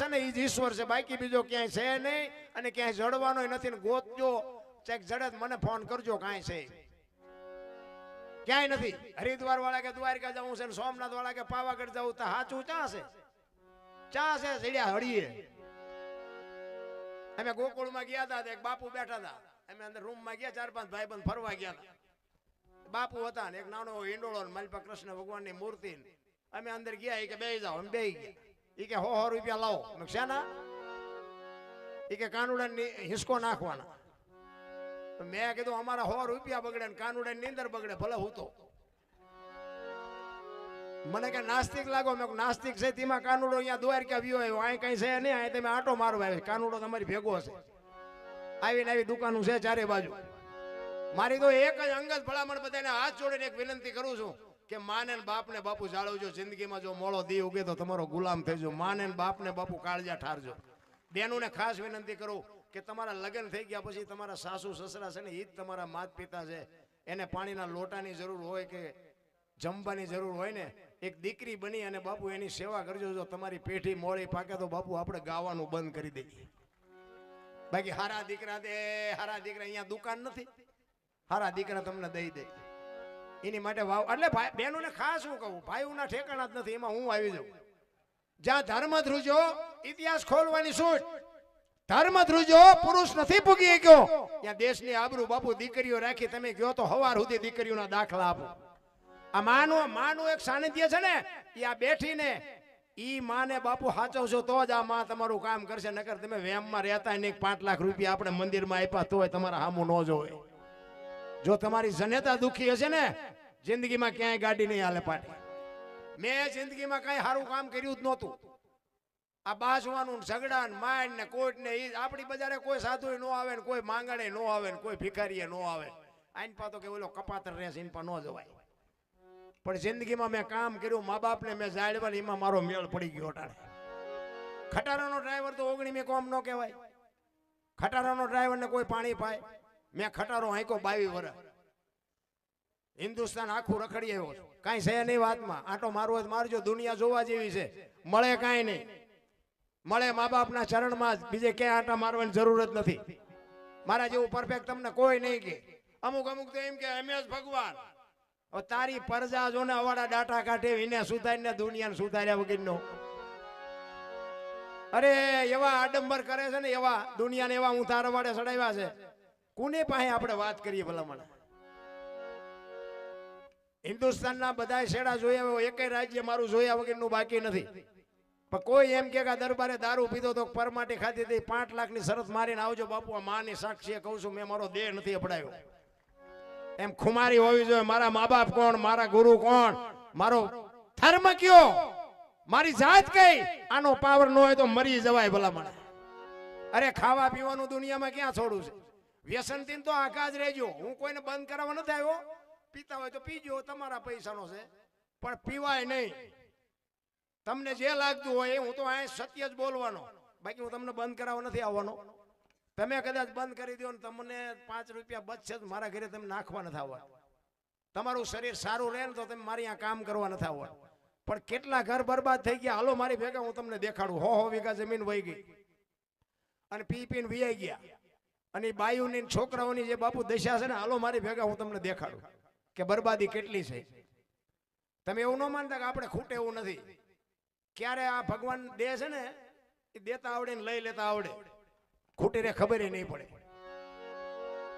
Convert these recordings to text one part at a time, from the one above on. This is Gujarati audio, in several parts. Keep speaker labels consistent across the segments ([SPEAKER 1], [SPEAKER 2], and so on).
[SPEAKER 1] છે ને એ જ ઈશ્વર છે, બાકી બીજો ક્યાંય છે નહીં અને ક્યાંય જડવાનો નથી ને ગોતજો ચેક જડે મને ફોન કરજો કાંઈ છે ક્યાંય નથી હરિદ્વાર વાળા કે દ્વારકા જવું છે ને સોમનાથ વાળા કે પાવાગઢ જવું તો સાચું ચા છે જડ્યા હળીએ અમે ગોકુળમાં ગયા હતા એક બાપુ બેઠા હતા અમે અંદર રૂમમાં ગયા 4-5 ભાઈબંધ ફરવા ગયા હતા બાપુ હતા ને એક નાનો હિંડોળો ને માલપા કૃષ્ણ ભગવાનની મૂર્તિ અમે અંદર ગયા એ કે બેહી જાઓ અમે બેહી ગયા એ કે 100 રૂપિયા લાવો મેં શેના એ કે કાનુડા હિસકો નાખવાના મેં કીધું અમારા 100 રૂપિયા બગડે ને કાનુડા ની અંદર બગડે ભલે હું તો મને કે નાસ્તિક લાગો મેં નાસ્તિક છે તેમાં કાનુડો અહીંયા દ્વારકા વ્યો આવ્યો અહીં કઈ છે નહીં અહીં તમે આટો મારવા આવ્યો કાનુડો તમારી ભેગો હશે આવીને આવી દુકાનો છે ચારે બાજુ મારી તો એક જ અંગત ભલામણ બધાને હાથ જોડીને એક વિનંતી કરું છું કે માને ને બાપને બાપુ જાળવજો જિંદગીમાં જો મોળો દી ઉગે તો તમારો ગુલામ થઈજો માને ને બાપને બાપુ કાળજા ઠારજો બેનોને ખાસ વિનંતી કરું કે તમારા લગ્ન થઈ ગયા પછી તમારા સાસુ સસરા છે ને એ જ તમારા માત પિતા છે એને પાણીના લોટાની જરૂર હોય કે જમવાની જરૂર હોય ને એક દીકરી બની અને બાપુ એની સેવા કરજો જો તમારી પેઢી મોળી પાકે તો બાપુ આપણે ગાવાનું બંધ કરી દઈએ બાકી હારા દીકરા અહીંયા દુકાન નથી હારા દીકરા તમને દઈ દે એની માટે વાવ એટલે બહેનોને ખાસ હું કહું ભાઈઓના ઠેકાણા જ નથી એમાં હું આવી જાઉં જ્યાં ધર્મ ધ્રુજો ઇતિહાસ ખોલવાની છૂટ ધર્મ ધ્રુજો પુરુષ નથી પૂગી ગયો ત્યાં દેશની આબરૂ બાપુ દીકરીઓ રાખી તમે ગયો તો હવાર સુધી દીકરીઓના દાખલા આપો આ માનું એક સાનિધ્ય છે ને એ આ બેઠીને ઈ માને બાપુ સાચવશો તો જ આ માં તમારું કામ કરશે નકર તમે વેમમાં રહેતા નહીં 5 લાખ રૂપિયા આપણે મંદિરમાં આપ્યા તોય તમારા સામું ન જોવે જો તમારી જનેતા દુખી હશે ને જિંદગીમાં ક્યાંય ગાડી નહીં હાલે પાટી મેં જિંદગીમાં કઈ સારું કામ કર્યું જ નહોતું આ બાજવાનું ઝઘડા ને માર ને કોટ ને આપણી બજારે કોઈ સાધુ ન આવે ને કોઈ માંગણે ન આવે ને કોઈ ભિખારીએ ન આવે આઈન પા તો કે ઓલો કપાતર રહેશે ઇન પા ન જવાય પણ જિંદગીમાં મેં કામ કર્યું મા બાપને મેં જાળવા એમાં મારો મેળ પડી ગયો અટાણે ખટારાનો ડ્રાઈવર તો 19 મેં કોમ ન કહેવાય ખટારાનો ડ્રાઈવરને કોઈ પાણી પાય મેં ખટારો હાંકો 22 વર્ષ હિન્દુસ્તાન આખું રખડી આવ્યો છું કાંઈ છે નહીં વાતમાં આટો મારવો જ મારજો દુનિયા જોવા જેવી છે મળે કાંઈ નહીં મળે મા બાપના ચરણમાં બીજે ક્યાંય આટા મારવાની જરૂર જ નથી મારા જેવું પરફેક્ટ તમને કોઈ નહીં કે અમુક તો એમ કે અમે જ ભગવાન તારી પરજા જો ને અવાડા ડાટા કાઢે એને સુધારીને દુનિયાને સુધાર્યા વગરનો અરે એવા આડંબર કરે છે ને એવા દુનિયાને એવા હું તારા વાડે ચડાવ્યા છે કોને પાસે આપણે વાત કરીએ ભલામણ હિન્દુસ્તાનના બધા શેડા જોયા એકેય રાજ્ય મારું જોયા વગરનું બાકી નથી પણ કોઈ એમ કે દરબારે દારૂ પીધો તો પરમાટી ખાધી હતી 5 લાખની શરત મારીને આવજો બાપુ આ માની સાક્ષીએ કહું છું મેં મારો દેહ નથી અપડાયો એમ ખુમારી હોવી જોઈએ મારા મા બાપ કોણ મારા ગુરુ કોણ મારો ધર્મ કયો મારી જાત કઈ આનો પાવર ન હોય તો મરી જવાય ભલામણ અરે ખાવા પીવાનું દુનિયામાં ક્યાં છોડું છે વ્યસનથી તો આખા જ રહેજો હું કોઈને બંધ કરાવવા નથી આવ્યો પીતા હોય તો પીજો તમારા પૈસાનો છે પણ પીવાય નહીં તમને જે લાગતું હોય હું તો આ સત્ય જ બોલવાનો બાકી હું તમને બંધ કરાવવા નથી આવવાનો તમે કદાચ બંધ કરી દો ને તમને 5 રૂપિયા બચશે તો મારા ઘરે તમે નાખવા નથી આવવા તમારું શરીર સારું રહે ને તો તમે મારી અહીંયા કામ કરવા નથી આવવા પણ કેટલા ઘર બરબાદ થઈ ગયા હાલો મારી ભેગા હું તમને દેખાડું 100 વીઘા જમીન વહી ગઈ અને પીને વિયાઈ ગયા અને બાયુની છોકરાઓની જે બાપુ દશા છે ને હાલો મારી ભેગા હું તમને દેખાડું કે બરબાદી કેટલી છે તમે એવું ન માનતા કે આપણે ખૂટે એવું નથી ક્યારે આ ભગવાન દે છે ને એ દેતા આવડે ને લઈ લેતા આવડે ખોટી રે ખબર નહીં પડે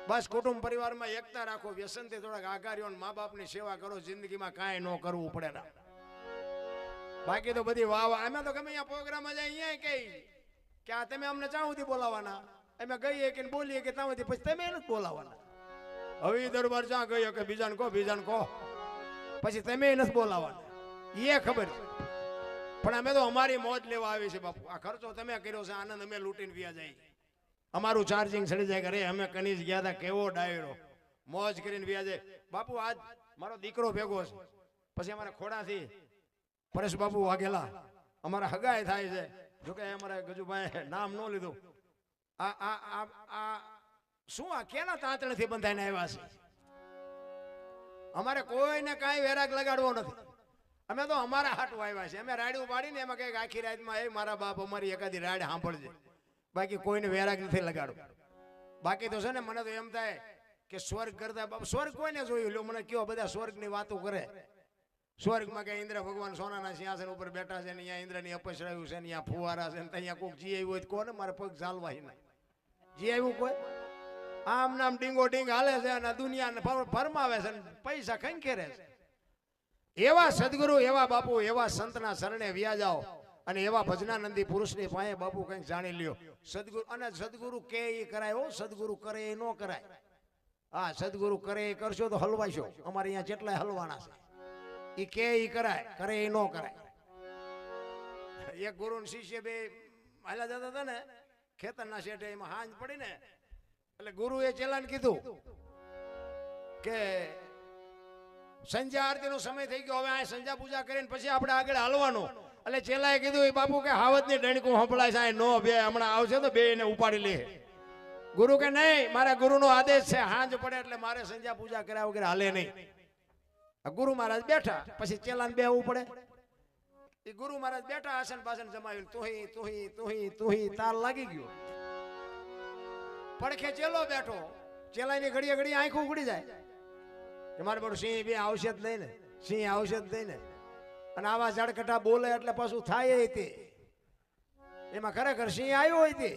[SPEAKER 1] બસ કુટુંબ પરિવારમાં એકતા રાખો વ્યસનથી થોડાક આઘાર્યો મા બાપની સેવા કરો જિંદગીમાં કાંઈ ન કરવું પડે ના બાકી તો બધી વાહ અમે તો ગમે અહીંયા પ્રોગ્રામમાં જાય અહીંયા કઈ કે આ તમે અમને ચાં સુધી બોલાવાના અમે ગઈએ કે બોલીએ કે ત્યાં સુધી પછી તમે નથી બોલાવાના હવે દરબાર જ્યાં ગયો કે બીજાને કહો પછી તમે નથી બોલાવાના એ ખબર છે પણ અમે તો અમારી મોજ લેવા આવી છે બાપુ આ ખર્ચો તમે કર્યો છે આનંદ અમે લૂંટીને વ્યા જાય અમારું ચાર્જિંગ સડી જાય કરે અમે કનીજ ગયા હતા કેવો ડાયરો મોજ કરીને વ્યા જાય બાપુ આજ મારો દીકરો ભેગો છે પછી અમારા ખોડાથી પરેશ બાપુ વાઘેલા અમારા હગાઈ થાય છે જોકે અમારા ગજુભાઈ નામ ન લીધું શું આ કેના તાંતણથી બંધાઈને આવ્યા છે અમારે કોઈને કાંઈ વેરાગ લગાડવો નથી અમે તો અમારા હાટું આવ્યા છે. અમે રાડ્યું પાડીને એમાં કઈક આખી રાતમાં એ મારા બાપ અમારી એકાદી રાડ સાંભળજે, બાકી કોઈને વેરાગ નથી લગાડું. બાકી તો છે ને મને તો એમ થાય કે સ્વર્ગ કરતા બાપ સ્વર્ગ કોઈને જોયું લો મને કયો, બધા સ્વર્ગની વાતો કરે. સ્વર્ગમાં કે ઇન્દ્ર ભગવાન સોનાના સિંહાસન ઉપર બેઠા છે ને અહીંયા ઇન્દ્રની અપસરાયું છે ને અહીંયા ફુવારા છે ને અહીંયા કોઈક જી આવ્યું હોય કોને મારે પગ ચાલવા ના જી આવ્યું કોઈ આમ નામ ડીંગો ડીંગ હાલે છે અને દુનિયાને ફરમાવે છે ને પૈસા ખંખેરે છે. એવા સદગુરુ એવા બાપુ એવા સંતના શરણે વ્યા જાઓ અને એવા ભજનાનંદી પુરુષની પાસે બાપુ કંઈક જાણી લ્યો. સદગુરુ અને સદગુરુ કે એ કરાય હો, સદગુરુ કરે એ ન કરાય. હા સદગુરુ કરે એ કરશો તો હલવાશો. અમારે અહીંયા જેટલાય હલવાના છે એ કે ઈ કરાય, કરે એ ન કરાય. એક ગુરુ ને શિષ્ય બે હાલા જતા હતા ને ખેતરના શેઠે, એમાં હાંજ પડી ને એટલે ગુરુએ ચેલાને કીધું કે સંધ્યા આરતી નો સમય થઈ ગયો, હવે આ સંધ્યા પૂજા કરીને પછી આપણે આગળ હાલવાનું. એટલે ચેલાએ કીધું એ બાપુ કે હાવજની ડણકું સંભળાય છે નો બે હમણાં આવશે તો બે એને ઉપાડી લે. ગુરુ કે નહીં, મારા ગુરુનો આદેશ છે, હાંજ પડે એટલે મારે સંધ્યા પૂજા કર્યા વગર હાલે નહીં. ગુરુ મહારાજ બેઠા, પછી ચેલાને બેહવું પડે. એ ગુરુ મહારાજ બેઠા આસન પાસન જમાવ્યું, તુહી તાર લાગી ગયો. પડખે ચેલો બેઠો, ચેલાની ઘડીએ ઘડી આંખ ઉઘડી જાય કે મારે બધું સિંહ બે આવશે જ નહીં ને, સિંહ આવશે જ નહીં ને. અને આવા ઝાડકટા બોલે એટલે પાછું થાય તે એમાં ખરેખર સિંહ આવ્યો હોય તે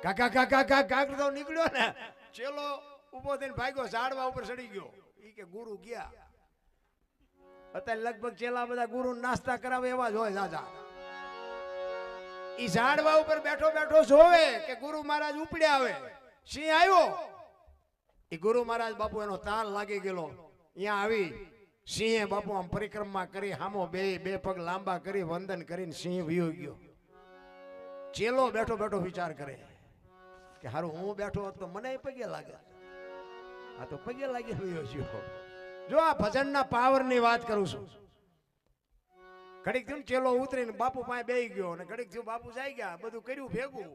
[SPEAKER 1] કાકા કાકા કાકા તો નીકળ્યો ને ચેલો ઉભો થઈને ભાગ્યો, ઝાડવા ઉપર ચડી ગયો. ઈ કે ગુરુ ગયા. અત્યારે લગભગ ચેલા બધા ગુરુ નાસ્તા કરાવે એવા જ હોય દાદા. ઈ ઝાડવા ઉપર બેઠો બેઠો જોવે કે ગુરુ મહારાજ ઉપડ્યા આવે, સિંહ આવ્યો. એ ગુરુ મહારાજ બાપુ એનો તાલ લાગી ગયેલો. અહીંયા આવી સિંહે બાપુ આમ પરિક્રમા કરી હામો બે પગ લાંબા કરી વંદન કરીને સિંહ વિયો ગયો. ચેલો બેઠો બેઠો વિચાર કરે કે હારું હું બેઠો હોત તો મને પગે લાગે, આ તો પગે લાગી રહ્યો છું. જો આ ભજનના પાવરની વાત કરું છું. ઘડીક થયું ચેલો ઉતરીને બાપુ પાસે બેહી ગયો અને ઘડીક થયું બાપુ જાય ગયા, બધું કર્યું ભેગું,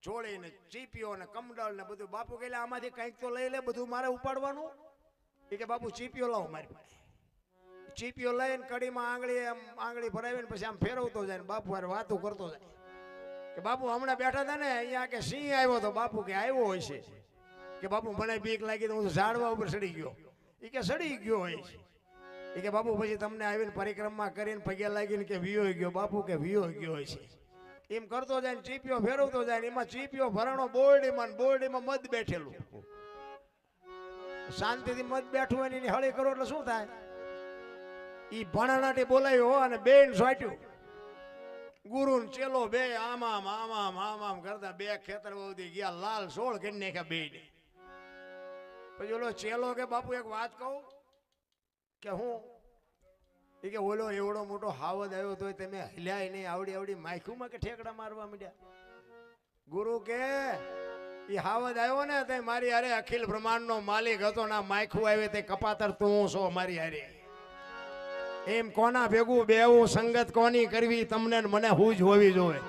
[SPEAKER 1] ચોળી ને ચીપીઓ ને કમડળ ને બધું. બાપુ કહે આમાંથી કંઈક તો લઈ લે, બધું મારે ઉપાડવાનું. એ કે બાપુ ચીપીઓ લાવો મારી પાસે. ચીપીઓ લઈને કડીમાં આંગળી ભરાવીને પછી આમ ફેરવતો જાય ને બાપુ હારે વાતો કરતો જાય કે બાપુ હમણાં બેઠા હતા ને અહીંયા કે સિંહ આવ્યો તો. બાપુ કે આવ્યો હોય છે કે બાપુ મને બીક લાગી તો હું ઝાડવા ઉપર ચડી ગયો. એ કે ચડી ગયો હોય છે. એ કે બાપુ પછી તમને આવીને પરિક્રમા કરીને પગે લાગીને કે વિયો ગયો. બાપુ કે વિયો ગયો હોય છે. એમ કરતો જાય ને ચીપીઓ ફેરવતો જાય ને એમાં ચીપીઓ ભરણો બોરડીમાં મધ બેઠેલું. શાંતિથી મધ બેઠું હોય ને એની હળી કરો એટલે શું થાય? ઈ ભણાનાટી બોલાયો અને બેન સોટ્યું. ગુરુ ને ચેલો બે આમામ કરતા બે ખેતર બહુથી ગયા, લાલ સોળ કરી નાખ્યા બે ને. પછી ઓલો ચેલો કે બાપુ એક વાત કહું કે હું એ કે ઓલો એવડો મોટો હાવદ આવ્યો તો તમે હલ્યા નહીં, આવડી માયખુમાં કે ઠેકડા મારવા માંડ્યા. ગુરુ કે એ હાવદ આવ્યો ને તે મારી હારે અખિલ બ્રહ્માંડ નો માલિક હતો ના માયખું આવે તે કપાતર તું છો મારી હારે. એમ કોના ભેગું બેવું, સંગત કોની કરવી, તમને મને હું જ હોવી જોવે.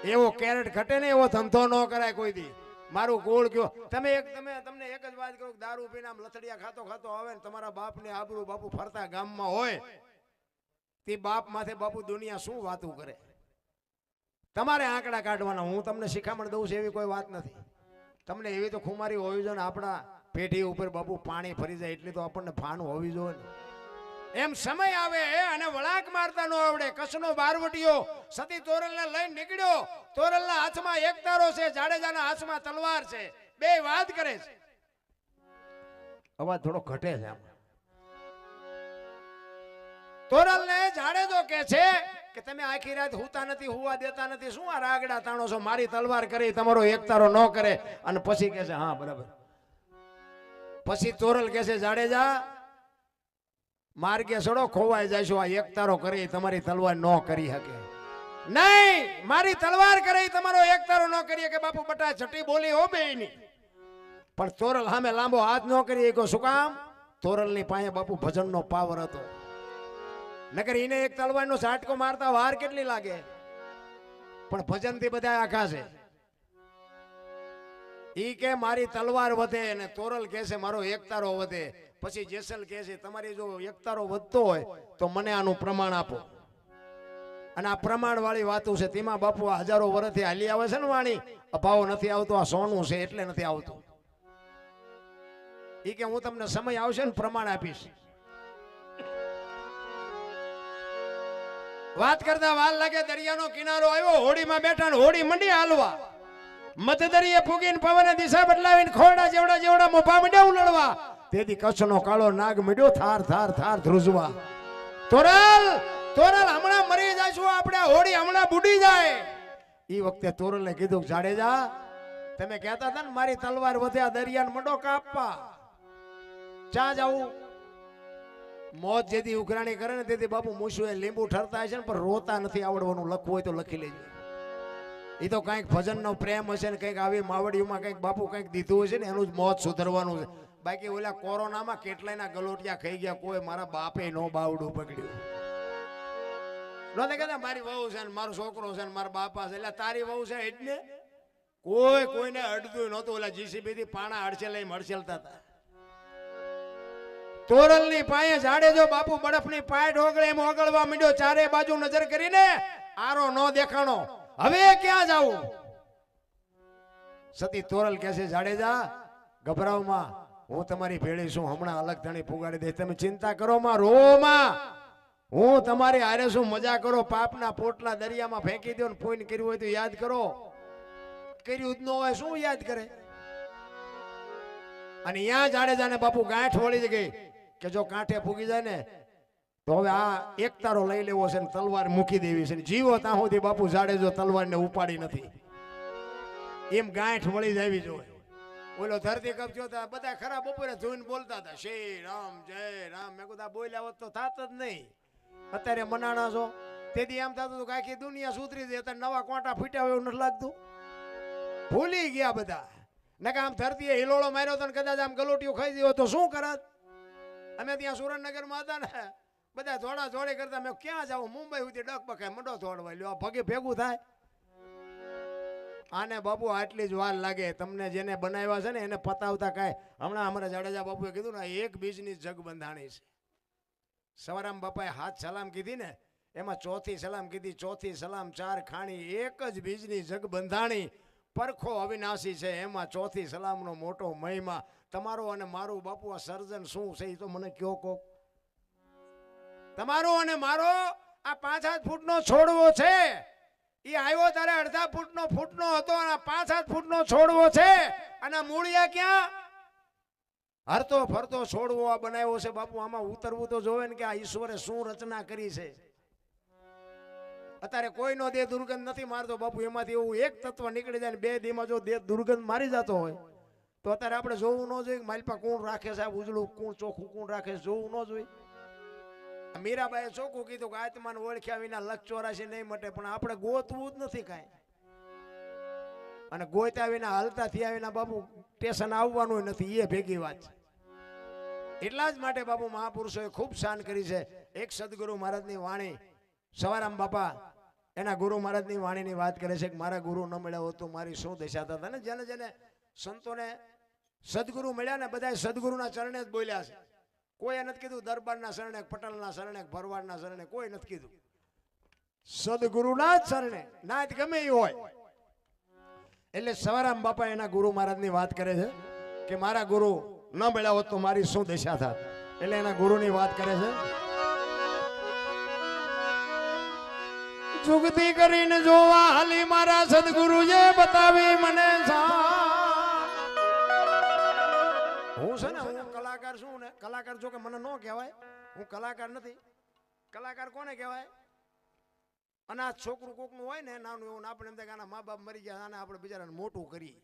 [SPEAKER 1] એવો કેરેટ ઘટે ને એવો ધંધો ન કરાય કોઈ દી. મારું ગોળ ગયો. તમને એક જ વાત કહું, દારૂ પીને આમ લથડિયા ખાતો આવે ને તમારા બાપને આબરૂ બાપુ ફરતા ગામમાં હોય તે બાપ માથે બાપુ દુનિયા શું વાતું કરે. તમારે આંકડા કાઢવાના. હું તમને શિખામણ દઉં છું એવી કોઈ વાત નથી. તમને એવી તો ખુમારી હોવી જોઈએ ને આપણા પેઢી ઉપર બાપુ પાણી ફરી જાય એટલી તો આપણને ભાન હોવી જોઈએ ને. એમ સમય આવે અને વળાંક મારતા ન આવડે. કચ્છનો બારવટીયો સતી તોરલને લઈને નીકળ્યો. તોરલના હાથમાં એક તારો છે, જાડેજાના હાથમાં તલવાર છે. બે વાત કરે છે. અવાજ થોડો ઘટે છે. તોરલને જાડેજો કે છે કે તમે આખી રાત હુતા નથી, હુવા દેતા નથી, શું આ રાગડા તાણો છો? મારી તલવાર કરી તમારો એક તારો ન કરે. અને પછી કે છે હા બરાબર. પછી તોરલ કે છે જાડેજા માર્ગે સડો ખોવાઈ જશો, આ એક તારો કરી તમારી તલવાર ન કરી શકે નહીં. મારી તલવાર કરી તમારો એક તારો ન કરી કે બાપુ બટા છઠ્ઠી બોલી હો બેની. પણ તોરલ સામે લાંબો હાથ ન કરી શકો. શું કામ? તોરલની પાસે બાપુ ભજનનો પાવર હતો. નકર એને એક તલવારનો ઝાટકો મારતા વાર કેટલી લાગે, પણ ભજનથી બધા આખા છે. ઈ કે મારી તલવાર વધે અને તોરલ કે છે મારો એક તારો વધે. પછી જેસલ કહે છે તમારી જો એકતારો વધતો હોય તો મને આનું પ્રમાણ આપો. અને આ પ્રમાણ વાળી વાતો છે તેમાં બાપુ આ હજારો વર્ષથી હાલી આવે છે ને વાણી, અભાવ નથી આવતો, આ સોનું છે એટલે નથી આવતું. એ કે હું તમને સમય આવશે ને પ્રમાણ આપીશ. વાત કરતા વાર લાગે દરિયાનો કિનારો આવ્યો, હોડીમાં બેઠા ને હોડી મંડી હાલવા. મધદરિયે ફૂગીને પવને દિશા બદલાવીને ખોરડા જેવડા મોભા મંડ્યા ઉલળવા. તેથી કચ્છનો કાળો નાગ મળ્યો થાર થાર થાર ધ્રુજવા. તોરલ હમણાં મરી જઈશું આપણે, હોડી હમણાં બુડી જાય. એ વખતે તોરલે કીધું જાડેજા તમે કહેતા હતા ને મારી તલવાર વધ્યા દરિયાને મંડો કાપવા, ચા જાવું? મોત જેથી ઉઘરાણી કરે ને તેથી બાપુ મૂછું એ લીંબુ ઠરતા છે ને પણ રોતા નથી આવડવાનું. લખવું હોય તો લખી લેજો. એ તો કઈક ભજનનો પ્રેમ હશે ને કઈક આવી માવડીઓમાં કઈક બાપુ કઈક દીધું હશે ને એનું જ મોત સુધરવાનું છે. બાકી ઓલા કોરોનામાં કેટલાયના ગલોટિયા ખાઈ ગયા, કોઈ મારા બાપે નો બાવડું પકડ્યું. નહોતા કહેતા મારી વહુ છે ને મારો છોકરો છે ને મારા બાપા છે, એટલે તારી વહુ છે એટલે કોઈને અડતું નહોતું. ઓલા જીસીબી થી પાણા હડસેલ હડસેલતા હતા. તોરલ ની પાયે જાડેજો બાપુ બરફ ની પાય ઢોકળે એમ ઓગળવા માંડ્યો. ચારે બાજુ નજર કરીને આરો નો દેખાણો, હવે ક્યાં જાવું? સતી તોરલ કહે છે જાડેજા ગભરાવમાં, હું તમારી ભેળી છું, હમણાં અલગ ધણી પુગાડી દઈશ. તમે ચિંતા કરો માં, રો માં, હું તમારી હારે છું, મજા કરો. પાપના પોટલા દરિયામાં ફેંકી દો ને પોઈન્ટ કર્યું હોય તો યાદ કરો, કર્યું જ ન હોય શું યાદ કરે? અને અહીંયા જાડેજાને બાપુ ગાંઠ વળી ગઈ કે જો કાંઠે ફૂગી જાય ને તો હવે આ એક તારો લઈ લેવો છે ને તલવાર મૂકી દેવી છે. જીવો ત્યાં સુધી બાપુ જાડેજો તલવારને ઉપાડી નથી. એમ ગાંઠ વળી જાવી જોઈએ. બોલો ધરતી કબજો હતા બધા ખરા બપોરે જોઈને બોલતા હતા શ્રી રામ જય રામ. મેં કીધું બોલ્યા હોત તો થાત જ નહીં. અત્યારે મનાણા છો તેથી એમ થતું હતું કે આખી દુનિયા સુધરી જાય. અત્યારે નવા કોટા ફૂટ્યા હોય એવું નથી લાગતું? ભૂલી ગયા બધા. ને કે આમ ધરતીએ હિલોળો માર્યો તો કદાચ આમ ગલોટીઓ ખાઈ દીધો તો શું કરત? અમે ત્યાં સુરેન્દ્રનગરમાં હતા ને બધા ધોડા ધોડી કરતા. મેં ક્યાં જાઉં? મુંબઈ સુધી ડક બકાય મંડો ધોડવા લ્યો, ભગે ભેગું થાય. આને બાપુ આટલી જ વાર લાગે. તમને જેને બનાવ્યા છે ને એને પતાવતા કાંઈ. હમણાં અમારા જાડેજા બાપુએ કીધું ને એક બીજની જગ બંધાણી છે. સવારામ બાપાએ હાથ સલામ કીધી ને એમાં ચોથી સલામ કીધી. ચોથી સલામ ચાર ખાણી, એક જ બીજની જગ બંધાણી. પરખો અવિનાશી છે એમાં ચોથી સલામનો મોટો મહિમા. તમારો અને મારું બાપુ આ સર્જન શું છે એ તો મને કયો કોક. તમારો અને મારો આ 5-7 ફૂટનો છોડવો છે. એ આવ્યો ત્યારે અડધા ફૂટનો હતો અને 5-7 ફૂટનો છોડવો છે. અને મૂળિયા ક્યાં? હરતો ફરતો છોડવો આ બનાવ્યો છે બાપુ. આમાં ઉતરવું તો જોવે ને કે આ ઈશ્વરે શું રચના કરી છે. અત્યારે કોઈનો દેહ દુર્ગંધ નથી મારતો બાપુ. એમાંથી એવું એક તત્વ નીકળી જાય ને 2 દીમાં જો દેહ દુર્ગંધ મારી જતો હોય તો અત્યારે આપણે જોવું ન જોઈએ માલપા કોણ રાખે છે, ઉજળું કોણ ચોખ્ખું કોણ રાખે છે, જોવું ન જોઈએ. મીરાબાઈએ ચોખ્ખું કીધું કે આત્માને ઓળખ્યા વિના લક્ષ 84 નહીં મટે. પણ આપણે ગોતવું જ નથી કાંઈ. અને ગોત્યા વિના હાલતા થયા વિના બાપુ સ્ટેશન આવવાનું નથી. એ ભેગી વાત છે. એટલા જ માટે બાપુ મહાપુરુષોએ ખૂબ શાન કરી છે. એક સદગુરુ મહારાજની વાણી સવારામ બાપા એના ગુરુ મહારાજની વાણીની વાત કરે છે કે મારા ગુરુ ન મળ્યા હોત તો મારી શું દશા થતા. ને જેને જેને સંતોને સદગુરુ મળ્યા ને બધા સદગુરુના ચરણે જ બોલ્યા છે. કોઈએ નથી કીધું દરબારના શરણે, પટેલના શરણે, ભરવાડના શરણે, કોઈ નથી કીધું. સદગુરુના જ શરણે ના ગમે એ હોય. એટલે સવારામ બાપા એના ગુરુ મહારાજની વાત કરે છે કે મારા ગુરુ ન મળ્યા હોત તો મારી શું દશા થાત. એટલે એના ગુરુની વાત કરે છે. જુગતી કરીને જોવા હાલી મારા સદગુરુએ બતાવી મને. હું છે ને હું કલાકાર છું ને. કલાકાર જો કે મને ન કહેવાય, હું કલાકાર નથી. કલાકાર કોને કહેવાય? અનાથ છોકરું કોકનું હોય ને નાનું એવું, આપણે એમ થાય કે આના મા બાપ મરી ગયા, આને આપણે બિચારાને મોટું કરીએ.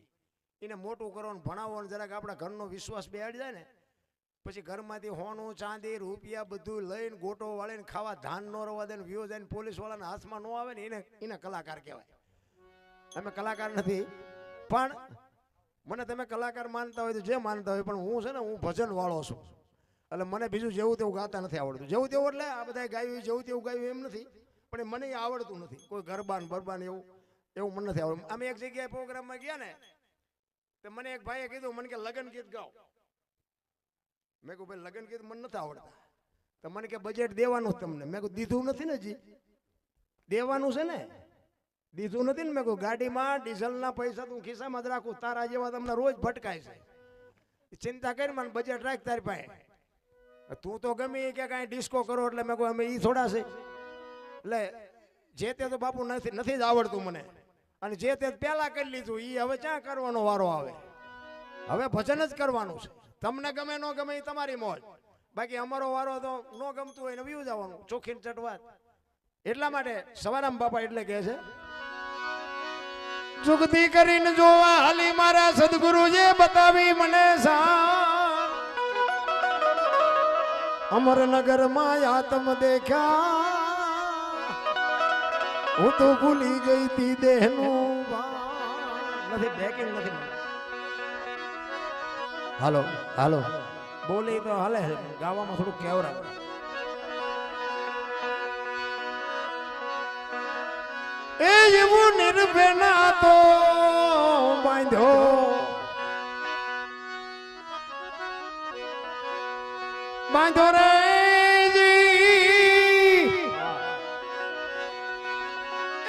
[SPEAKER 1] એને મોટું કરવાનું ભણાવવાનું જરાક આપણા ઘરનો વિશ્વાસ બેહાડી જાય ને પછી ઘરમાંથી હોનું ચાંદી રૂપિયા બધું લઈને ગોટો વાળીને ખાવા ધાન ન રવા દે ને વ્યો જાય પોલીસ વાળાના હાથમાં ન આવે ને એને કલાકાર કહેવાય. અમે કલાકાર નથી. પણ મને તમે કલાકાર માનતા હોય તો જે માનતા હોય, પણ હું છે ને હું ભજન વાળો છું. એટલે મને બીજું જેવું તેવું ગાતા નથી આવડતું. જેવું તેવું એટલે આ બધા ગાયું જેવું તેવું ગાયું એમ નથી, પણ મને એ આવડતું નથી. કોઈ ગરબાન બરબાન એવું મને નથી આવડતું. અમે એક જગ્યાએ પ્રોગ્રામમાં ગયા ને તો મને એક ભાઈએ કીધું મને કે લગ્ન ગીત ગાઓ. મેં કહું ભાઈ લગ્ન કીધું મને નથી આવડતા. તો મને કે બજેટ દેવાનું તમને. મેં કહું દીધું નથી ને હજી, દેવાનું છે ને, દીધું નથી ને. મેં કહું ગાડીમાં ડીઝલના પૈસા તું ખિસ્સામાં જ રાખું, તારા જેવા તમને રોજ ભટકાય છે, ચિંતા કરી મને બજેટ રાખ તારી પાસે. તું તો ગમે કે કાંઈ ડિસ્કો કરો એટલે મેં કહું અમે એ થોડા છે. એટલે જે તે તો બાપુ નથી જ આવડતું મને, અને જે તે પહેલા કરી લીધું એ હવે ક્યાં કરવાનો વારો આવે. હવે ભજન જ કરવાનું છે. તમને ગમે ન ગમે એ તમારી મોજ, બાકી અમારો વારો તો ન ગમતું હોય ને વ્યુ જવાનું ચોખીને ચટવાત. એટલા માટે સવારામ બાપા એટલે કહે છે જુગતી કરીને જોવા હાલી મારા સદગુરુજે બતાવી મને અમરનગર માં આત્મ દેખ્યા હું તો ભૂલી ગઈ તી દેહનું નથી બેકિંગ નથી. હાલો હાલો બોલી તો હાલે, ગાવામાં થોડું કેવરા. એ એવું નિર્ભેના તો બાંધો રે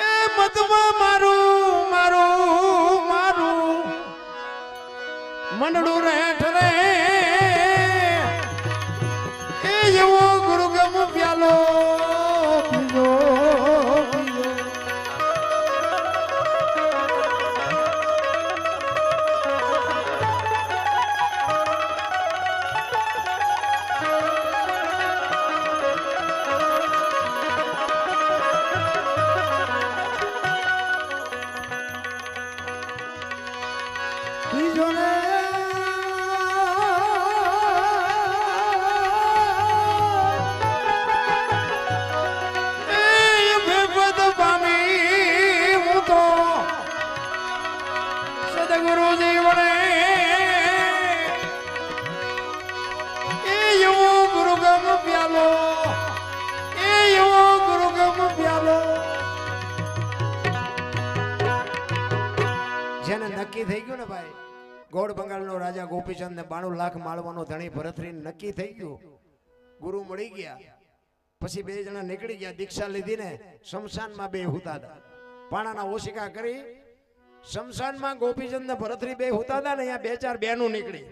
[SPEAKER 1] એ મતમાં મારું મારું મારું મંડળું રેઠ રે એ એવો ગુરુગમ પ્યાલો પીજો. જેને નક્કી થઈ ગયું ને ભાઈ, ગોળ બંગાળનો રાજા ગોપીચંદ ને 92 લાખ માળવાનો ધણી ભરતરી નક્કી થઈ ગયું, ગુરુ મળી ગયા. પછી બે જણા નીકળી ગયા, દીક્ષા લીધી ને શમશાનમાં બે હુતા હતા. પાણાના ઓશિકા કરી શમશાનમાં ગોપીચંદ ને ભરતરી બે હુતા હતા ને અહીંયા બે ચાર બેનું નીકળી.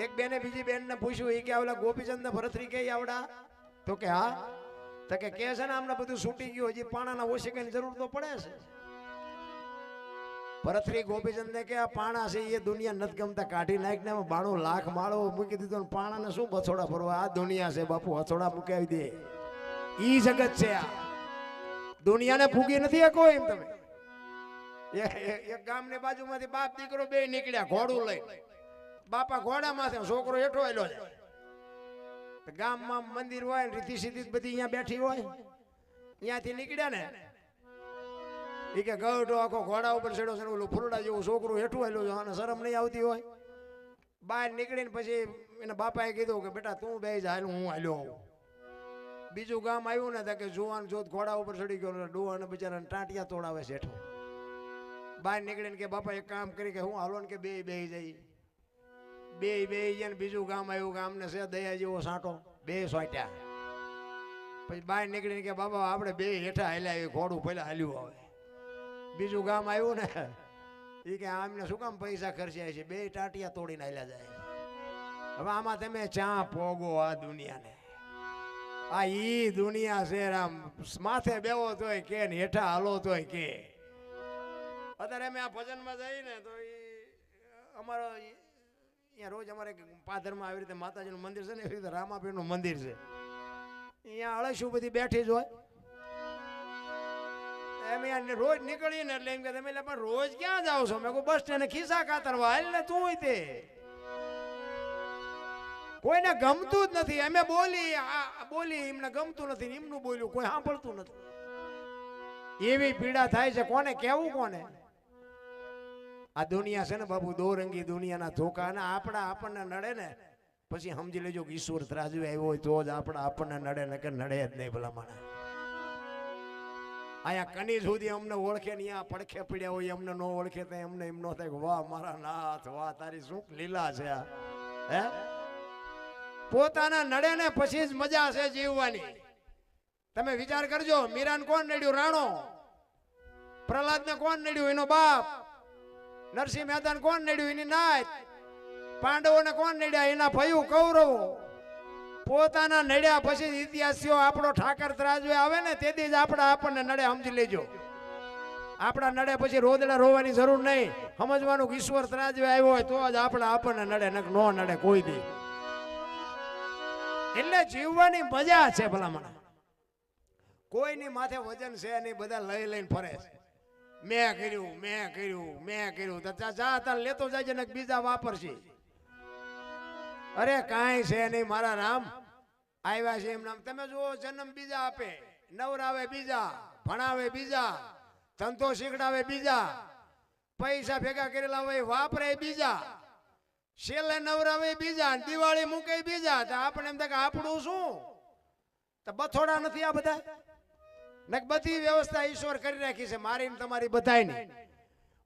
[SPEAKER 1] એક બેને બીજી બેન ને પૂછ્યું એ કે આવલા ગોપીચંદ ને ભરતરી કે આવડા? તો કે હા. તો કે છે ને આમને બધું છૂટી ગયું, હજી પાણાના ઓશિકાની જરૂર તો પડે છે. ભરતરી ગોપીચંદ ને કે આ પાણા છે એ દુનિયા નથી ગમતા, કાઢી નાખ ને 92 લાખ માળો મૂકી દીધો ને પાણાને શું બછોડા ફરવા? આ દુનિયા છે બાપુ, હથોડા મૂકાવી દે. ઈ જગત છે આ, દુનિયાને ફૂગી નથી શકો એમ. તમે એક ગામની બાજુમાંથી બાપ દીકરો બે નીકળ્યા ઘોડું લઈ. બાપા ઘોડામાં છોકરો હેઠો આવેલો છે. ગામમાં મંદિર હોય રીતિ સીધી બધી અહીંયા બેઠી હોય, અહીંયાથી નીકળ્યા ને એ કે ગઢો આખો ઘોડા ઉપર ચડ્યો છે, ઓલું ફૂલડા જેવું છોકરું હેઠું આવેલું છે, અને શરમ નહીં આવતી હોય. બહાર નીકળીને પછી એના બાપાએ કીધું કે બેટા તું બે જ હાલ, હું હાલ્યો આવું. બીજું ગામ આવ્યું ને કે જુવાન જોત ઘોડા ઉપર ચડી ગયો, ડોહાને બિચારાને ટાંટિયા તોડાવે છે હેઠો. બહાર નીકળીને કે બાપા એક કામ કરી કે હું હાલો ને કે બે જાય. બે જાય ને બીજું ગામ આવ્યું, ગામને છે દયા જેવો સાંટો, બે સોટ્યા. પછી બહાર નીકળીને કે બાબા આપણે બે હેઠા હાલ્યા, ઘોડું પહેલા હાલ્યું આવે. બીજું ગામ આવ્યું ને એ કે આમને શું કામ પૈસા ખર્ચ્યા છે, બે ટાટિયા તોડીને હાલ્યા જાય. હવે આમાં તમે ચા પોગો આ દુનિયાને. આ ઈ દુનિયા છે, આમ માથે બેવો તોય કે ને હેઠા હાલો તોય કે. અત્યારે અમે આ ભજનમાં જઈએ તો એ અમારો અહીંયા રોજ અમારે પાદરમાં આવી રીતે માતાજીનું મંદિર છે ને, એવી રીતે રામાપીરનું મંદિર છે. અહીંયા અળશું બધી બેઠી જ હોય. એમ રોજ નીકળીએ ને એટલે એમ કે તમે પણ રોજ ક્યાં જાવ છો? મેં કહું બસ સ્ટેન્ડ ખિસ્સા કાતરવા. એટલે તું તે કોઈને ગમતું જ નથી. અમે બોલી એમને ગમતું નથી, એમનું બોલ્યું કોઈ સાંભળતું નથી. એવી પીડા થાય છે. કોને કેવું? કોને? આ દુનિયા છે ને બાપુ, દોરંગી દુનિયાના ધોકા. અને આપણને નડે ને પછી સમજી લેજો કે ઈશ્વર ત્રાજુ આવ્યો હોય તો જ આપણને નડે, ને કે નડે જ નહીં ભલા માણસ. અહીંયા કની સુધી અમને ઓળખે ને અહીંયા પડખે પીડ્યા હોય, અમને ન ઓળખે તો એમને એમ ન થાય વાહ મારા નાથ, વાહ તારી શું લીલા છે. હે પોતાના નડે ને પછી જ મજા છે જીવવાની. તમે વિચાર કરજો, મીરાને કોણ નડ્યું? રાણો. પ્રહલાદને કોણ નડ્યું? એનો બાપ. નરસિંહ મહેતાને કોણ નડ્યું? એની નાત. પાંડવોને કોણ નડ્યા? એના ભયું કૌરવો. પોતાના નડ્યા પછી ઇતિહાસીઓ આપણો ઠાકર ત્રાજવે આવે ને તેથી જ આપણને નડે. સમજી લેજો, આપણા નડે પછી રોદડા રોવાની જરૂર નહીં. સમજવાનું કે ઈશ્વર ત્રાજવે આવ્યો હોય તો જ આપણને નડે, ન નડે કોઈ દી. એટલે જીવવાની મજા છે ભલામણ. કોઈની માથે વજન છે નહીં, બધા લઈ લઈને ફરે છે. મેં કર્યું, મેં કર્યું, મેં કર્યું. તો જા તાર લેતો જાય ને બીજા વાપરશે. અરે કાંઈ છે નહીં મારા રામ. આવ્યા છે એમ નામ. તમે જુઓ, જન્મ બીજા આપે, નવરાવે બીજા, ભણાવે બીજા, ધંધો શીખડાવે બીજા, પૈસા ભેગા કરેલા હોય વાપરે બીજા, છેલ્લે નવરાવે બીજા, દિવાળી મૂકે બીજા. તો આપણે એમ થાય કે આપણું શું? તો બથોડા નથી આ બધા? ને બધી વ્યવસ્થા ઈશ્વર કરી રાખી છે મારી ને તમારી બધાયની.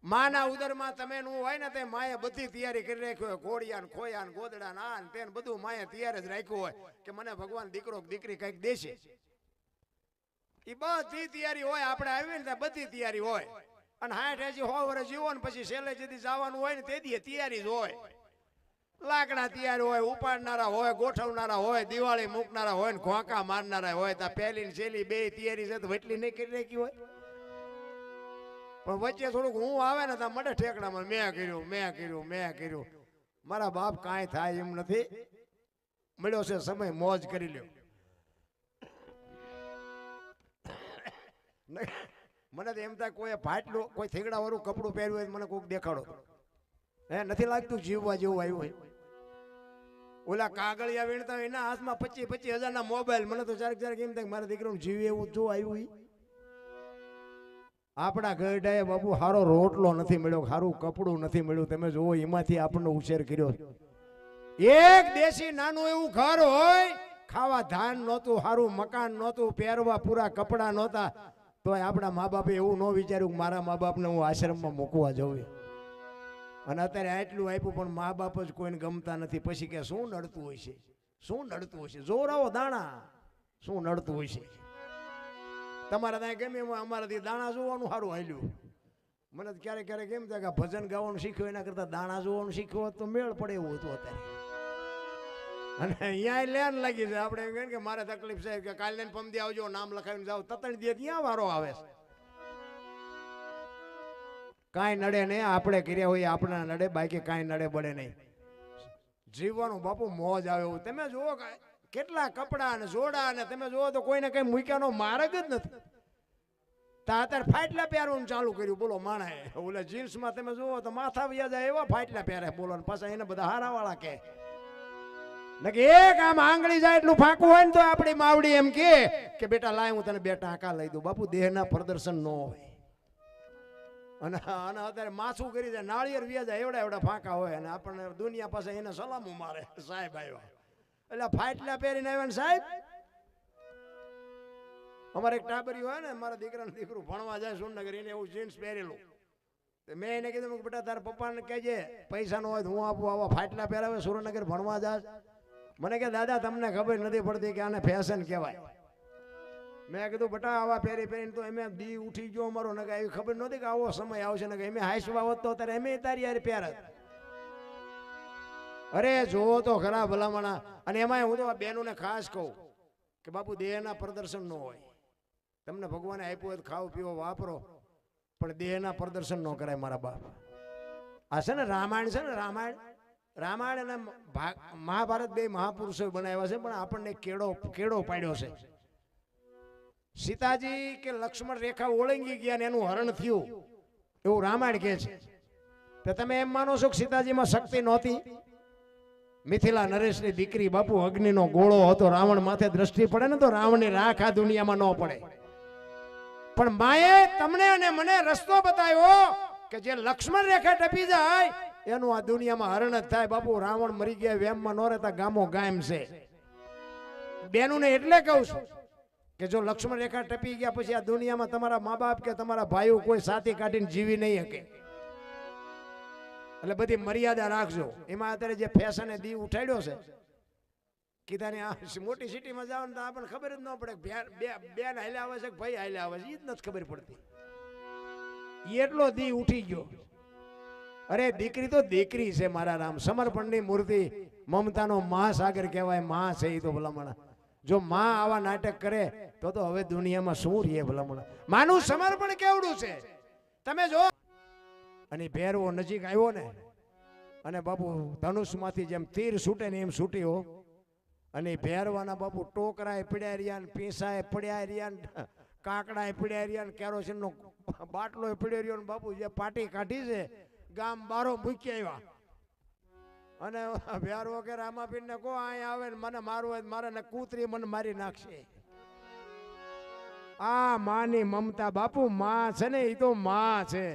[SPEAKER 1] માના ઉદરમાં તમે નું હોય ને તે માએ બધી તૈયારી કરી રાખ્યો હોય. ઘોડિયા ને ખોયા ને ગોદડા ને આ ને તે બધું માએ તૈયાર જ રાખ્યું હોય કે મને ભગવાન દીકરો દીકરી કઈક દેશે. એ બધી તૈયારી હોય. આપણે આવી ને બધી તૈયારી હોય. અને 60 80 100 વર્ષ જીવો ને પછી છેલ્લે જેથી જવાનું હોય ને તે દી તૈયારી જ હોય. લાકડા તૈયાર હોય, ઉપાડનારા હોય, ગોઠવનારા હોય, દિવાળી મૂકનારા હોય ને ઘોંકા મારનારા હોય. તો પહેલી ને છેલ્લી બે તૈયારી છે તો એટલી નહીં કરી રાખી હોય. પણ વચ્ચે થોડુંક હું આવે ને તો મડે ઠેકડામાં મેં કર્યું, મેં કર્યું, મેં કર્યું. મારા બાપ કાંઈ થાય એમ નથી. મળ્યો છે સમય, મોજ કરી લ્યો. મને તો એમ થાય કોઈ ફાટલું, કોઈ થીગડા વાળું કપડું પહેર્યું હોય મને કોઈક દેખાડો. હે, નથી લાગતું જીવવા જેવું આવ્યું હોય? ઓલા કાગળિયા વીણતા એના હાથમાં 25,000 મોબાઈલ. મને તો ક્યારેક એમ થાય મારા દીકરાનું જીવ એવું જો આવ્યું. આપણા ગઢાએ બાપુ સારો રોટલો નથી મળ્યો, સારું કપડું નથી મળ્યું. તમે જુઓ, એમાંથી આપણને ઉછેર કર્યો. એક દેશી નાનું એવું ઘર હોય, ખાવા ધાન નહોતું, સારું મકાન નહોતું, પહેરવા પૂરા કપડા નહોતા, તો આપણા મા બાપે એવું ન વિચાર્યું કે મારા મા બાપને હું આશ્રમમાં મૂકવા જવું. અને અત્યારે આટલું આપ્યું પણ મા બાપ જ કોઈને ગમતા નથી. પછી કે શું નડતું હોય છે? શું નડતું હોય છે? જોરાવો દાણા, શું નડતું હોય છે? તમારા ત્યાં ગમે એમાં અમારાથી દાણા જોવાનું સારું હાલ્યું. મને ક્યારેક ક્યારેક એમ થાય કે ભજન ગાવાનું શીખ્યું એના કરતા દાણા જોવાનું શીખ્યું હોત તો મેળ પડે એવું હતું અત્યારે. અને અહીંયા લેન લાગી છે. આપણે એમ કહે કે મારે તકલીફ છે કે કાલે પમદી આવજો, નામ લખાવીને જાઓ, તતણ દે ત્યાં વારો આવે છે. કાંઈ નડે નહીં, આપણે કર્યા હોય આપણા નડે, બાકી કાંઈ નડે બળે નહીં. જીવવાનું બાપુ મોજ આવે એવું. તમે જુઓ કેટલા કપડા અને જોડા અને તમે જુઓ તો કોઈને કઈ મૂક્યાનો માર્ગ જ નથી. અત્યારે ફાટલા પહેરવાનું ચાલુ કર્યું. બોલો માણાએ ઓલા જીન્સમાં તમે જુઓ તો માથા વ્યા જાય એવા ફાટલા પહેરે. બોલો પાછા એને બધા હારાવાળા કે એક આમ આંગળી જાય એટલું ફાંકું હોય ને તો આપણી માવડી એમ કે બેટા લાય હું તને 2 ટાંકા લઈ દઉં. બાપુ દેહના પ્રદર્શન ન હોય. અને અત્યારે માથું કરી જાય, નાળિયેર વ્યા જાય એવડા એવડા ફાંકા હોય. અને આપણને દુનિયા પાસે એને સલામું મારે, સાહેબ આવ્યા. એટલે ફાટલા પહેરીને આવ્યા ને સાહેબ. અમારે એક ટાબરી હોય ને, મારા દીકરાનું દીકરું ભણવા જાય સુરનગર, એને એવું જીન્સ પહેરેલું. મેં એને કીધું બેટા તારા પપ્પાને કહેજે પૈસા નો હોય તો હું આપું, આવા ફાટલા પહેરાવે સુરનગર ભણવા જાય. મને કે દાદા તમને ખબર નથી પડતી કે આને ફેશન કહેવાય. મેં કીધું બેટા આવા પહેરી પહેરીને તો એમ દી ઉઠી ગયો અમારો. ને એવી ખબર નહોતી કે આવો સમય આવશે. ને એમ હાઈસવા હોત તો અત્યારે એમ તારી યાર પહેરત. અરે જોવો તો ખરા ભલામણા. અને એમાં હું તો આ બહેનોને ખાસ કહું કે બાપુ દેહના પ્રદર્શન ન હોય. તમને ભગવાને આપ્યું હોય તો ખાવ પીવો વાપરો, પણ દેહના પ્રદર્શન ન કરાય મારા બાપ. આ છે ને રામાયણ છે ને, રામાયણ અને મહાભારત 2 મહાપુરુષો બનાવ્યા છે. પણ આપણને કેળો પાડ્યો છે. સીતાજી કે લક્ષ્મણ રેખા ઓળંગી ગયા ને એનું હરણ થયું એવું રામાયણ કહે છે. તો તમે એમ માનો છો કે સીતાજીમાં શક્તિ નહોતી? મિથિલા નરેશની દીકરી બાપુ અગ્નિનો ગોળો હતો. રાવણ માથે દ્રષ્ટિ પડે ને તો રાવણની રાખ આ દુનિયામાં ન પડે. પણ માએ તમને અને મને રસ્તો બતાવ્યો કે જે લક્ષ્મણ રેખા ટપી જાય એનું આ દુનિયામાં હરણ જ થાય. બાપુ રાવણ મરી ગયા વેમમાં ન રહેતા ગામો ગામ છે. બેનુને એટલે કહું છું કે જો લક્ષ્મણ રેખા ટપી ગયા પછી આ દુનિયામાં તમારા મા બાપ કે તમારા ભાઈઓ કોઈ સાથી કાઢીને જીવી નહીં શકે. એટલે બધી મર્યાદા રાખજો. એમાં અત્યારે જે ફેશને દી ઉઠાડ્યો છે કીધા ને આ મોટી સિટીમાં જાવ ને તો આપણને ખબર જ ન પડે બેન હાલ્યા આવે છે કે ભાઈ હાલ્યા આવે છે, એ જ નથી ખબર પડતી. એટલો દી ઉઠી ગયો. અરે દીકરી તો દીકરી છે મારા રામ, સમર્પણની મૂર્તિ, મમતાનો મહાસાગર કહેવાય. માં છે એ તો ભલામણ. જો માં આવા નાટક કરે તો હવે દુનિયામાં શું રહીએ ભલામણ. માનું સમર્પણ કેવડું છે તમે જો. અને ભેરવો નજીક આવ્યો ને અને બાપુ ધનુષમાંથી જેમ તીર છૂટે ને એમ છૂટ્યો. અને ભેરવાના બાપુ ટોકરાએ પડ્યા રહ્યા ને પીસાએ પડ્યા રહ્યા ને કાકડાએ પડ્યા રહ્યા ને કેરોસીનનો બાટલો પડ્યો રહ્યો ને બાપુ જે પાટી કાઢી છે ગામ બારો મૂકી આવ્યા. અને ભેરવો કે રામાપીરને કહો અહીંયા આવે ને મને મારવું હોય મારે ને કૂતરી મને મારી નાખશે. આ માની મમતા બાપુ. માં છે ને એ તો માં છે.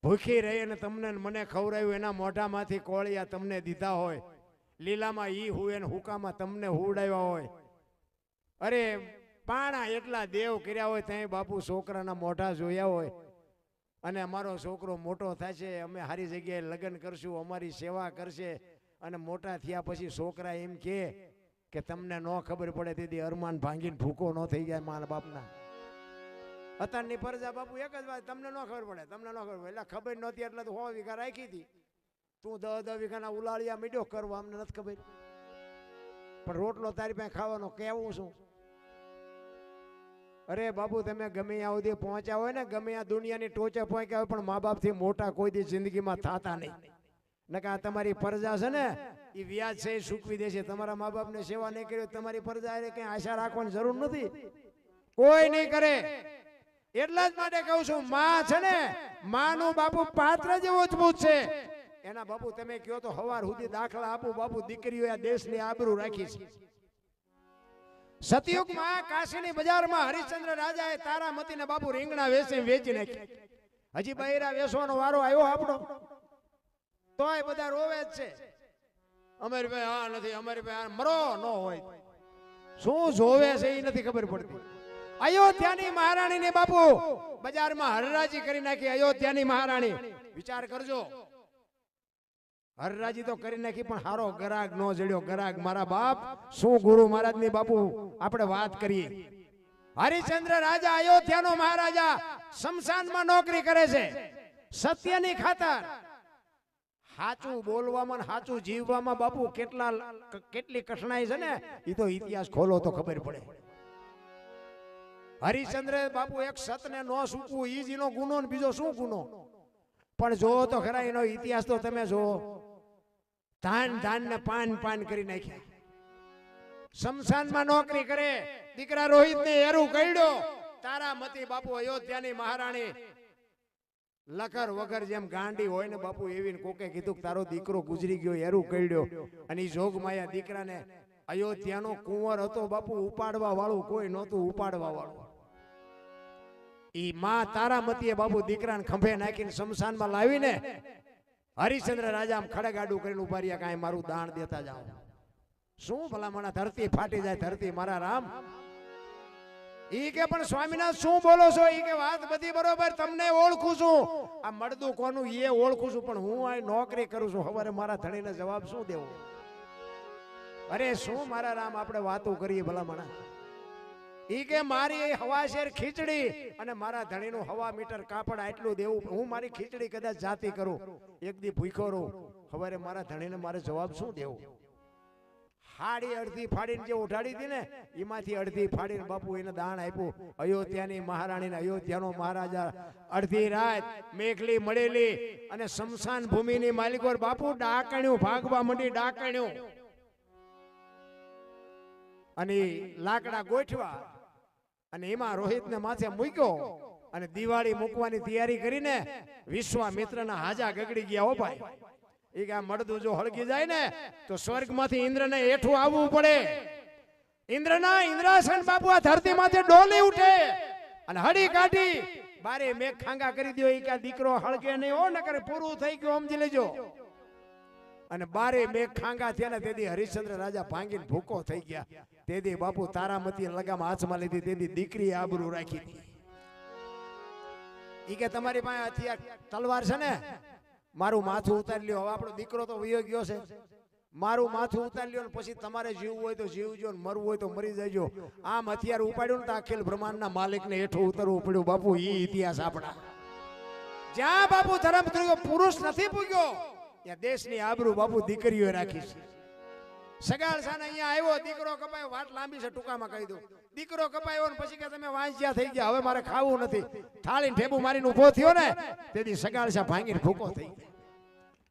[SPEAKER 1] ભૂખી રહી અને તમને મને ખવડાવ્યું, એના મોઢામાંથી કોળિયા તમને દીધા હોય, લીલામાં ઈ હુએ ને હુકામાં તમને હુવડાવ્યા હોય. અરે પાણા એટલા દેવ કર્યા હોય ત્યાં બાપુ છોકરાના મોઢા જોયા હોય. અને અમારો છોકરો મોટો થશે, અમે સારી જગ્યાએ લગ્ન કરશું, અમારી સેવા કરશે. અને મોટા થયા પછી છોકરા એમ કે તમને ન ખબર પડે તેથી અરમાન ભાંગીને ભૂકો ન થઈ જાય મારા બાપના. અત્યારની પરજા બાપુ એક જ વાત, તમને ન ખબર પડે, તમને ન ખબર પડે. એટલે ખબર નહોતી એટલે તો 100 વીઘા રાખી હતી. તું 10 વીઘાના ઉલાળિયા મીડ્યો કરવા, અમને નથી ખબર. પણ રોટલો તારી પાસે ખાવાનો કેવું છું. અરે બાપુ તમે ગમે ત્યાં સુધી પહોંચ્યા હોય ને, ગમે આ દુનિયાની ટોચે પહોંચ્યા હોય, પણ મા બાપથી મોટા કોઈ દી જિંદગીમાં થતા નહીં. નકા તમારી પરજા છે ને એ વ્યાજ છે એ ચૂકવી દેશે. તમારા મા બાપને સેવા નહીં કરી તમારી પરજા એ કઈ આશા રાખવાની જરૂર નથી, કોઈ નહીં કરે. એટલા જ માટે કહું છું, માં છે ને માનું બાપુ પાત્ર જ મજબૂત છે. એના બાપુ તમે કહો તો હવાર સુધી દાખલા આપું બાપુ. દીકરીઓ આ દેશની આબરૂ રાખી છે. સતયુગમાં કાશીની બજારમાં હરિશ્ચંદ્ર રાજાએ તારામતીને બાપુ રીંગણા વેચી નાખી. હજી બૈરા વેચવાનો વારો આવ્યો આપણો, તોય બધા રોવે જ છે. અમારી ભાઈ આ નથી, અમારી ભાઈ મરો ન હોય. શું જોવે છે એ નથી ખબર પડતી. અયોધ્યાની મહારાણીને બાપુ બજારમાં હરરાજી કરી નાખી. અયોધ્યાની મહારાણી વિચાર કરજો, હરરાજી તો કરી નાખી પણ હારો ગરાગ નો જડ્યો. ગરાગ મારા બાપ શું ગુરુ મહારાજ ની બાપુ આપણે વાત કરીએ. હરિશ્ચંદ્ર રાજા અયોધ્યાનો મહારાજા શમશાનમાં નોકરી કરે છે સત્યની ખાતર. સાચું બોલવામાં સાચું જીવવામાં બાપુ કેટલી કઠણાઈ છે ને એ તો ઇતિહાસ ખોલો તો ખબર પડે. હરિશ્ચંદ્ર બાપુ એક સતને નો સૂકવું ઈ જ એનો ગુનો ને બીજો શું ગુનો. પણ જોવો તો ખરા એનો ઇતિહાસ તો તમે જોવો. ધાન ને પાન કરી નાખ્યા. શમશાનમાં નોકરી કરે. દીકરા રોહિત ને એરું કઈડ્યો. તારામતી બાપુ અયોધ્યાની મહારાણી લખર વગર જેમ ગાંડી હોય ને બાપુ એવી કોકે કીધું કે તારો દીકરો ગુજરી ગયો, એરું કઈડ્યો. અને જોગ માયા દીકરાને અયોધ્યાનો કુંવર હતો બાપુ, ઉપાડવા વાળું કોઈ નહોતું ઉપાડવા વાળું. ઈ માં તારામતીએ બાપુ દીકરાને ખંભે નાખીને શમશાનમાં લાવીને હરિશ્ચંદ્ર રાજા આમ ખડગાડું કરીને ઉભા રહ્યા, કાંઈ મારું દાન દેતા જાઓ. શું ભલામણા ધરતી ફાટી જાય ધરતી મારા રામ. ઈ કે પણ સ્વામિનાથ શું બોલો છો? ઈ કે વાત બધી બરોબર, તમને ઓળખું છું. આ મળદું કોનું એ ઓળખું છું, પણ હું આ નોકરી કરું છું. હવે મારા ધણીને જવાબ શું દેવો? અરે શું મારા રામ આપણે વાતો કરીએ ભલામણા. ઈ કે મારી હવાશેર ખીચડી અને મારા ધણીનું હવા મીટર કાપડ આટલું દેવું. હું મારી ખીચડી કદાચ જાતી કરું, એક દી ભૂખ્યો રહું, હવે મારા ધણીને મારે જવાબ શું દેવું? હાડી અડધી ફાડીને જે ઉઠાડી હતી ને એમાંથી અડધી ફાડીને બાપુ એને દાન આપ્યું. અયોધ્યાની મહારાણીને અયોધ્યાનો મહારાજા અડધી રાત મેઘલી મળેલી અને શમશાન ભૂમિની માલિકો બાપુ ડાકણ્યું ભાગવા માંડી. ડાકણ્યું અને લાકડા ગોઠવા અને એમાં રોહિતને માથે મૂક્યો અને દિવાળી મૂકવાની તૈયારી કરીને વિશ્વામિત્રના હાજા ગગડી ગયા. હો ભાઈ, એ કે આ મળદું જો હળગી જાય ને તો સ્વર્ગમાંથી ઇન્દ્રને હેઠું આવવું પડે. ઇન્દ્રના ઇન્દ્રાસન બાપુ આ ધરતી માંથી ડોલી ઉઠે અને હડી કાઢી બારે મેઘ ખાંગા કરી દો. એ કે દીકરો હળગે નહીં હો, નકર પૂરું થઈ ગયું સમજી લેજો. અને બારે મેઘ ખાંગા થયા ને તેથી હરિશ્ચંદ્ર રાજા ભાંગીને ભૂકો થઈ ગયા. તેથી બાપુ તારામતી લગામ હાથમાં લીધી. તેથી દીકરી આબરૂ રાખી. ઈ કે તમારી પાસે હથિયાર તલવાર છે ને, મારું માથું ઉતારી લ્યો. હવે આપણો દીકરો તો વયો ગયો છે, મારું માથું ઉતારી લ્યો ને પછી તમારે જીવવું હોય તો જીવજો ને મરવું હોય તો મરી જજો. આમ હથિયાર ઉપાડ્યું ને તો અખિલ બ્રહ્માંડના માલિકને હેઠું ઉતરવું પડ્યું. બાપુ ઈ ઇતિહાસ આપણા. જ્યાં બાપુ ધર્મ પુરુષ નથી પૂગ્યો ત્યાં દેશની આબરૂ બાપુ દીકરીઓ રાખી છે. સગાળ સાને અહીંયા આવ્યો, દીકરો કપાયો, વાત લાંબી છે ટૂંકામાં કહી દઉં. દીકરો કપાયો ને પછી કે તમે વાંચ્યા થઈ ગયા, હવે મારે ખાવું નથી. થાળીને ઠેબુ મારીને ઊભો થયો ને તેથી સગાળ સા ભાંગીને ભૂકો થઈ ગયો.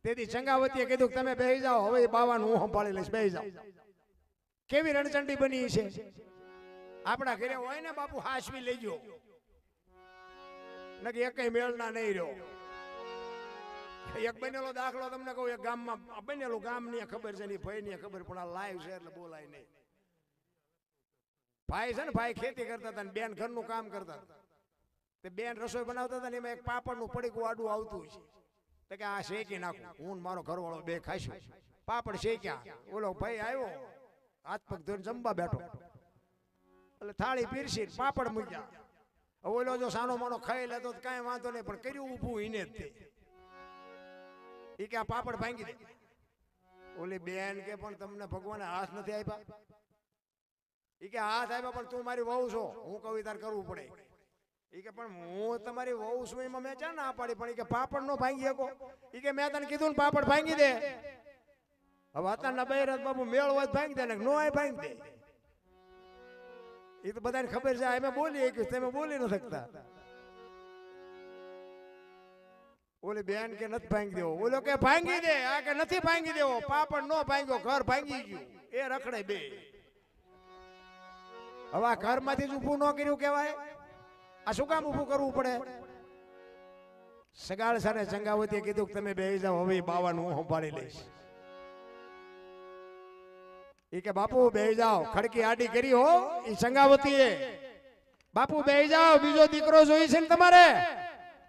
[SPEAKER 1] તેથી ચંગાવતીએ કીધું કે તમે બેહી જાઓ, હવે બાવાનું હું સંભાળી લઈશ, બેહી જાઓ. કેવી રણચંડી બની છે. આપણા ઘરે હોય ને બાપુ હાસવી લેજો, નકે એકય મેળના નહીં રહ્યો. એક બનેલો દાખલો તમને કહું, એક ગામમાં બનેલું, ગામની ખબર છે, ભાઈની ખબર, પણ આ લાઈવ છે એટલે બોલાય નહીં. ભાઈ છે ને, ભાઈ ખેતી કરતા હતા ને બેન ઘરનું કામ કરતા હતા. તે બેન રસોઈ બનાવતા હતા ને એમાં એક પાપડનું પડીકું આડું આવતું છે. તો કે આ શેકી નાખું, હું ને મારો ઘરવાળો બે ખાઈશું. પાપડ શેક્યા, ઓલો ભાઈ આવ્યો હાથ પગ ધોઈને જમવા બેઠો, એટલે થાળી પીરસી પાપડ મૂક્યા. ઓલો જો સાનો માનો ખાઈ લેતો તો કાંઈ વાંધો નહીં, પણ કર્યું ઊભું ઈને જ તે. ઈ કે આ પાપડ ભાંગી દે. ઓલી બેન કે પણ તમને ભગવાને હાથ નથી આપ્યા? ઈ કે હાથ આપ્યા પણ તું મારી વહુ છો, હું કહું તાર કરવું પડે. ઈ કે પણ હું તમારી વહુ છું એમાં મેં ચા ના પાડી, પણ ઈ કે પાપડ નો ભાંગી શકો. ઈ કે મેં તને કીધું ને પાપડ ભાંગી દે. હવે અત્યારના બૈરત બાપુ મેળ હોય ભાંગી દે ને નો હોય ભાંગી દે. એ તો બધાને ખબર છે. અમે બોલી કે તમે બોલી ન શકતા. ઓલી બેન કે નથી ભાંગી દેવો, ઓલો કે ભાંગી દે. આ કે નથી ભાંગી દેવો, પાપડ નો ભાંગ્યો, ઘર ભાંગી ગયું. એ રખડે બે. હવે આ ઘરમાંથી જ ઊભું ન કર્યું કહેવાય. આ શું કામ ઊભું કરવું પડે? સગાળ સાને ચંગાવતીએ કીધું કે તમે બેહી જાઓ, હવે બાવાનું હું સંભાળી લઈશ. ઈ કે બાપુ બેહી જાઓ, ખડકી આડી કરી હો ઈ ચંગાવતીએ. બાપુ બેહી જાઓ, બીજો દીકરો જોઈ છે ને તમારે?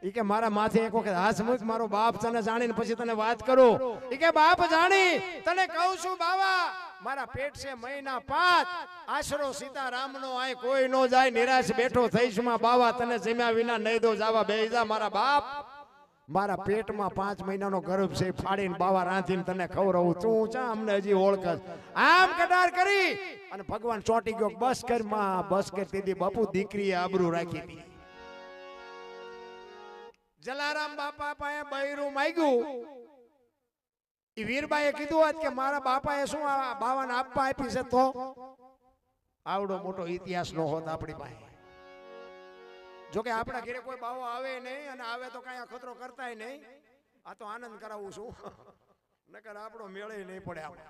[SPEAKER 1] ઈ કે મારા માથે એક વખત હાથ મૂક, મારો બાપ તને જાણીને પછી તને વાત કરું. ઈ કે બાપ જાણી તને કહું છું બાવા, મારા પેટ છે મહિના 5, આશરો સીતારામનો આય કોઈ નો જાય, નિરાશ બેઠો થઈશ માં બાવા, તને જમ્યા વિના નહીં દો જાવા. બેહી જા મારા બાપ, મારા પેટમાં 5 મહિનાનો ગર્ભ છે, ફાડીને બાવા રાંધીને તને ખવડાવું. તું ચા અમને હજી ઓળખસ? આમ કટાર કરી અને ભગવાન ચોંટી ગયો. બસ કર માં, બસ કર. તેથી બાપુ દીકરીએ આબરૂ રાખી હતી. જલારામ બાપા પાસે બૈરું માંગ્યું. ઈ વીરબાઈએ કીધું હોત કે મારા બાપાએ શું આ બાવાને આપવા આપી છે તો આવડો મોટો ઇતિહાસ નો હોત આપણી પાસે. જો કે આપણા ઘરે કોઈ બાવો આવે નહીં, અને આવે તો કઈ અખતરો કરતાય નહીં. આ તો આનંદ કરાવું છું, નકર આપણો મેળે નહીં પડે આપણે.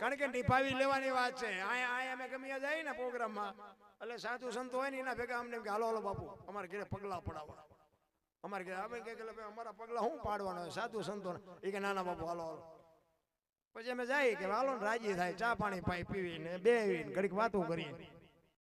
[SPEAKER 1] કારણ કે નિભાવી લેવાની વાત છે. અહીંયા અમે ગમે જાય ને પ્રોગ્રામમાં, એટલે સાધુ સંતો હોય ને એના ભેગા અમને હાલો હાલો બાપુ અમારે ઘરે પગલા પડાવવા. અમારે ઘરે આપણે કે અમારા પગલા શું પાડવાના હોય સાધુ સંતો? એ કે નાના બાપુ હાલો હાલો. પછી અમે જાય કે હાલો ને રાજી થાય, ચા પાણી પાઈ પીવીને બેવીને ઘડીક વાતો કરીએ.